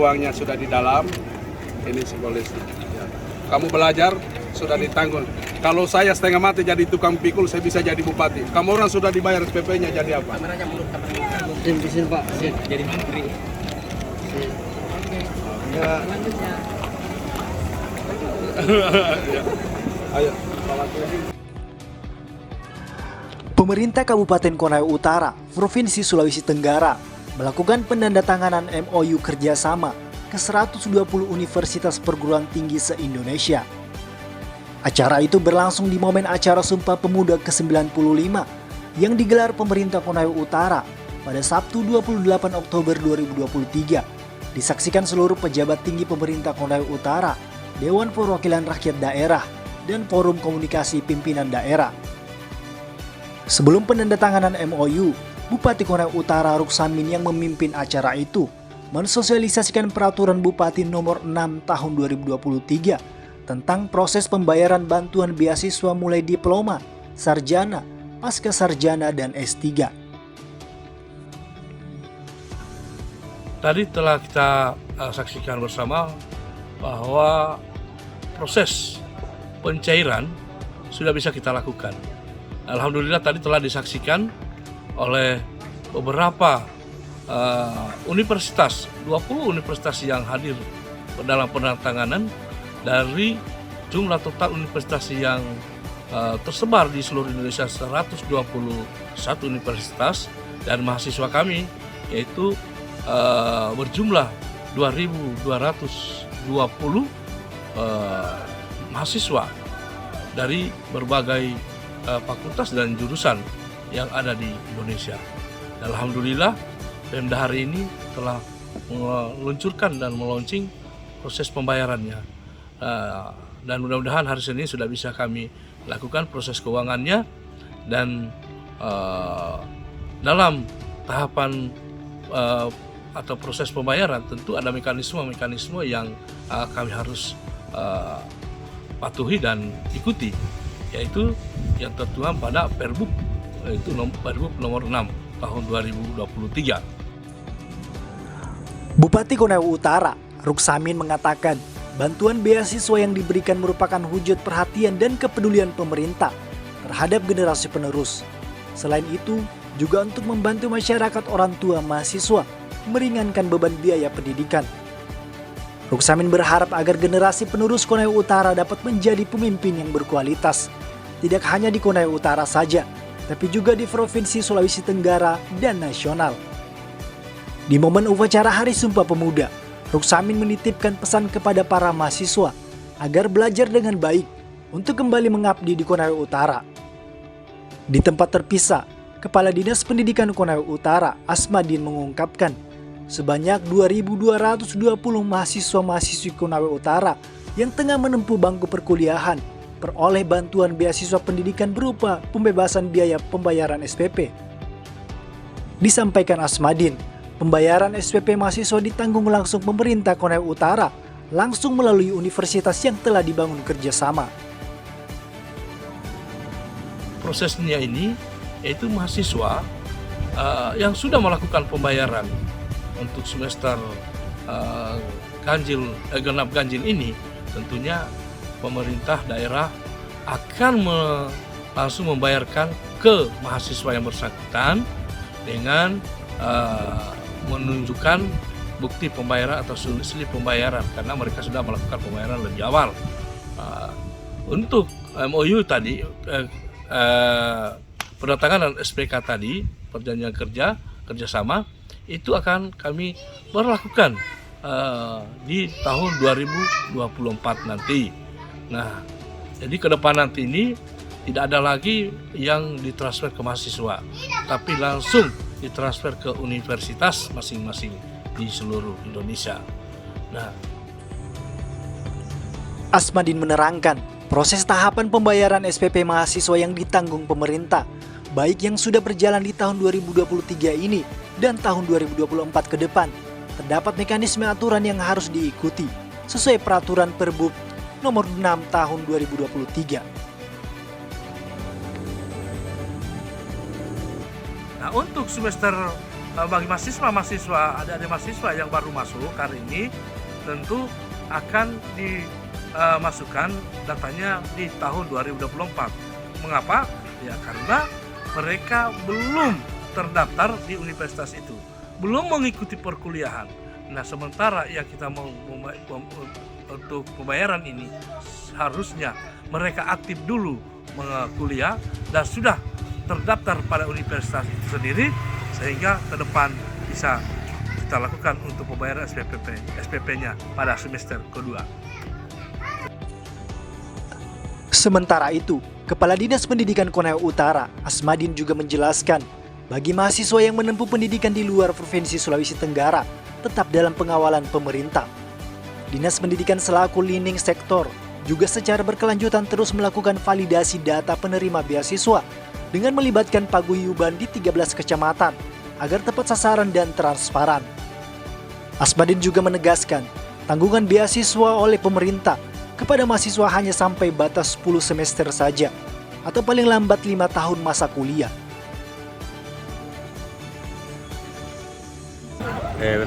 uangnya sudah di dalam, ini simbolisnya. Ya. Kamu belajar, sudah ditanggung. Kalau saya setengah mati jadi tukang pikul, saya bisa jadi bupati. Kamu orang sudah dibayar SPP-nya jadi apa? Kameranya mulut, di sini Pak, jadi menteri. Ya. Ya. Ayo, Pemerintah Kabupaten Konawe Utara, Provinsi Sulawesi Tenggara, melakukan penandatanganan MOU kerjasama ke 120 universitas perguruan tinggi se-Indonesia. Acara itu berlangsung di momen acara Sumpah Pemuda ke-95 yang digelar pemerintah Konawe Utara pada Sabtu 28 Oktober 2023. Disaksikan seluruh pejabat tinggi pemerintah Konawe Utara, Dewan Perwakilan Rakyat Daerah, dan Forum Komunikasi Pimpinan Daerah. Sebelum penandatanganan MOU, Bupati Konawe Utara Ruksamin yang memimpin acara itu mensosialisasikan peraturan Bupati nomor 6 tahun 2023 tentang proses pembayaran bantuan beasiswa mulai diploma, sarjana, pasca sarjana, dan S3. Tadi telah kita saksikan bersama bahwa proses pencairan sudah bisa kita lakukan. Alhamdulillah tadi telah disaksikan oleh beberapa universitas, 20 universitas yang hadir dalam penandatanganan dari jumlah total universitas yang tersebar di seluruh Indonesia 121 universitas, dan mahasiswa kami yaitu berjumlah 2.220 mahasiswa dari berbagai fakultas dan jurusan yang ada di Indonesia. Alhamdulillah Pemda hari ini telah meluncurkan dan meluncing proses pembayarannya, dan mudah-mudahan hari Senin sudah bisa kami lakukan proses keuangannya, dan dalam tahapan atau proses pembayaran tentu ada mekanisme yang kami harus patuhi dan ikuti, yaitu yang tertuang pada Perbuk, yaitu Perbuk nomor 6 tahun 2023. Bupati Konawe Utara Ruksamin mengatakan bantuan beasiswa yang diberikan merupakan wujud perhatian dan kepedulian pemerintah terhadap generasi penerus. Selain itu, juga untuk membantu masyarakat orang tua mahasiswa meringankan beban biaya pendidikan. Ruksamin berharap agar generasi penerus Konawe Utara dapat menjadi pemimpin yang berkualitas, tidak hanya di Konawe Utara saja, tapi juga di Provinsi Sulawesi Tenggara dan nasional. Di momen upacara Hari Sumpah Pemuda, Ruksamin menitipkan pesan kepada para mahasiswa agar belajar dengan baik untuk kembali mengabdi di Konawe Utara. Di tempat terpisah, Kepala Dinas Pendidikan Konawe Utara Asmadin mengungkapkan sebanyak 2.220 mahasiswa-mahasiswi Konawe Utara yang tengah menempuh bangku perkuliahan peroleh bantuan beasiswa pendidikan berupa pembebasan biaya pembayaran SPP. Disampaikan Asmadin, pembayaran SPP mahasiswa ditanggung langsung pemerintah Konawe Utara langsung melalui universitas yang telah dibangun kerjasama. Prosesnya ini yaitu mahasiswa yang sudah melakukan pembayaran untuk semester genap ganjil ini, tentunya pemerintah daerah akan langsung membayarkan ke mahasiswa yang bersangkutan dengan menunjukkan bukti pembayaran atau slip pembayaran, karena mereka sudah melakukan pembayaran lebih awal. Untuk MOU tadi, pendatangan SPK tadi, perjanjian kerjasama, itu akan kami berlakukan di tahun 2024 nanti. Nah, jadi ke depan nanti ini tidak ada lagi yang ditransfer ke mahasiswa, tapi langsung ditransfer ke universitas masing-masing di seluruh Indonesia. Nah, Asmadin menerangkan proses tahapan pembayaran SPP mahasiswa yang ditanggung pemerintah, baik yang sudah berjalan di tahun 2023 ini dan tahun 2024 ke depan, terdapat mekanisme aturan yang harus diikuti sesuai peraturan Perbuk nomor 6 tahun 2023. Nah, untuk semester bagi mahasiswa adik-adik mahasiswa yang baru masuk hari ini tentu akan dimasukkan datanya di tahun 2024. Mengapa? Ya karena mereka belum terdaftar di universitas itu, belum mengikuti perkuliahan. Nah, sementara ya kita mau untuk pembayaran ini harusnya mereka aktif dulu kuliah dan sudah terdaftar pada universitas itu sendiri, sehingga ke depan bisa kita lakukan untuk pembayaran SPP-nya pada semester kedua. Sementara itu, Kepala Dinas Pendidikan Konawe Utara, Asmadin juga menjelaskan, bagi mahasiswa yang menempuh pendidikan di luar Provinsi Sulawesi Tenggara, tetap dalam pengawalan pemerintah. Dinas Pendidikan selaku leading sektor juga secara berkelanjutan terus melakukan validasi data penerima beasiswa dengan melibatkan paguyuban di 13 kecamatan agar tepat sasaran dan transparan. Asmadin juga menegaskan, tanggungan beasiswa oleh pemerintah kepada mahasiswa hanya sampai batas 10 semester saja, atau paling lambat 5 tahun masa kuliah.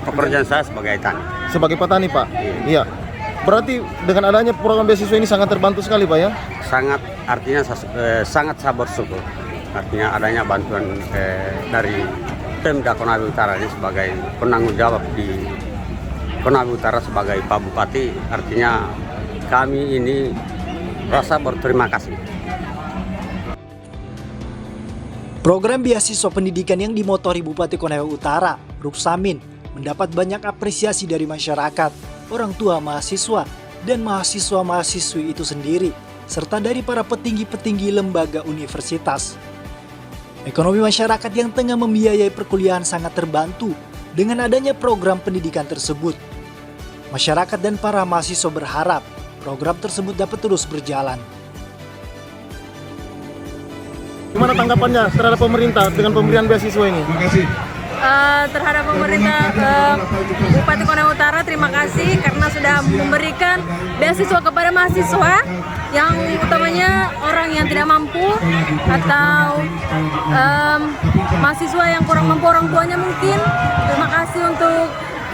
Pekerjaan saya sebagai petani. Sebagai petani, Pak? Iya. Berarti dengan adanya program beasiswa ini sangat terbantu sekali, Pak, ya? Sangat, artinya sangat saya bersyukur. Artinya adanya bantuan dari Pemda Konawe Utara ini sebagai penanggung jawab di Konawe Utara sebagai Pak Bupati. Artinya kami ini rasa berterima kasih. Program beasiswa pendidikan yang dimotori Bupati Konawe Utara, Ruksamin, mendapat banyak apresiasi dari masyarakat, orang tua mahasiswa, dan mahasiswa-mahasiswi itu sendiri, serta dari para petinggi-petinggi lembaga universitas. Ekonomi masyarakat yang tengah membiayai perkuliahan sangat terbantu dengan adanya program pendidikan tersebut. Masyarakat dan para mahasiswa berharap program tersebut dapat terus berjalan. Gimana tanggapannya terhadap pemerintah dengan pemberian beasiswa ini? Terhadap pemerintah Bupati Konawe Utara, terima kasih karena sudah memberikan beasiswa kepada mahasiswa yang utamanya orang yang tidak mampu atau mahasiswa yang kurang mampu orang tuanya mungkin. Terima kasih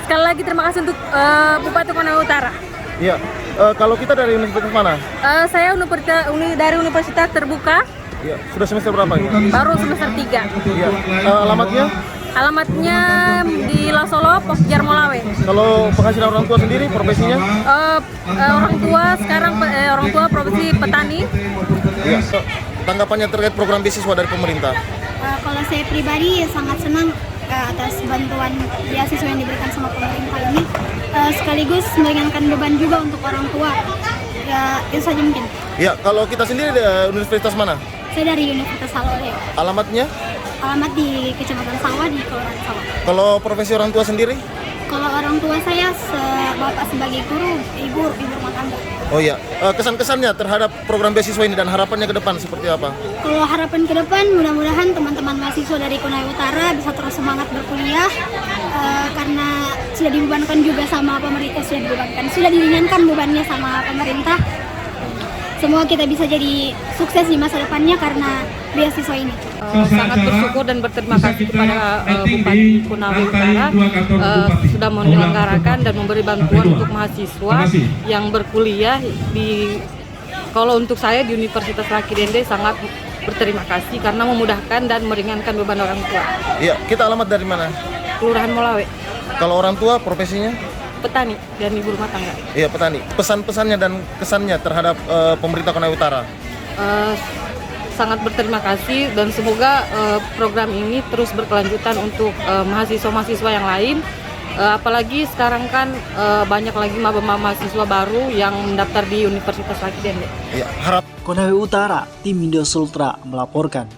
sekali lagi terima kasih untuk Bupati Konawe Utara. Iya. Kalau kita dari universitas mana? Saya dari Universitas Terbuka. Iya. Sudah semester berapa ini? Baru semester 3. Iya. Alamatnya? Alamatnya di Lasolo, Pokjar Molawe. Kalau penghasilan orang tua sendiri, profesinya? Orang tua sekarang orang tua profesi petani. Iya. Tanggapannya terkait program beasiswa dari pemerintah? Kalau saya pribadi sangat senang atas bantuan beasiswa yang diberikan sama pemerintah ini, sekaligus meringankan beban juga untuk orang tua. Ya, itu saja mungkin. Iya. Kalau kita sendiri dari universitas mana? Saya dari Universitas Saloleo. Alamatnya? Alamat di Kecamatan Sawah, di Kelurahan Sawah. Kalau profesi orang tua sendiri? Kalau orang tua saya bapak sebagai guru, ibu rumah tangga. Oh iya, kesan-kesannya terhadap program beasiswa ini dan harapannya ke depan seperti apa? Kalau harapan ke depan, mudah-mudahan teman-teman mahasiswa dari Konawe Utara bisa terus semangat berkuliah, karena sudah dibebankan juga sama pemerintah, sudah diringankan bebannya sama pemerintah. Semoga kita bisa jadi sukses di masa depannya karena beasiswa ini. Sangat bersyukur dan berterima kasih kepada Bupati Konawe Utara sudah menyelenggarakan dan memberi bantuan untuk mahasiswa yang berkuliah kalau untuk saya di Universitas Laki Dende sangat berterima kasih karena memudahkan dan meringankan beban orang tua. Iya, kita alamat dari mana? Kelurahan Molawe. Kalau orang tua profesinya? Petani dan ibu rumah tangga. Iya, petani. Pesan-pesannya dan kesannya terhadap pemerintah Konawe Utara? Sangat berterima kasih dan semoga program ini terus berkelanjutan untuk mahasiswa-mahasiswa yang lain. Apalagi sekarang kan banyak lagi maba mahasiswa baru yang mendaftar di Universitas Laki Dende. Iya, harap Konawe Utara, tim Indo Sultra melaporkan.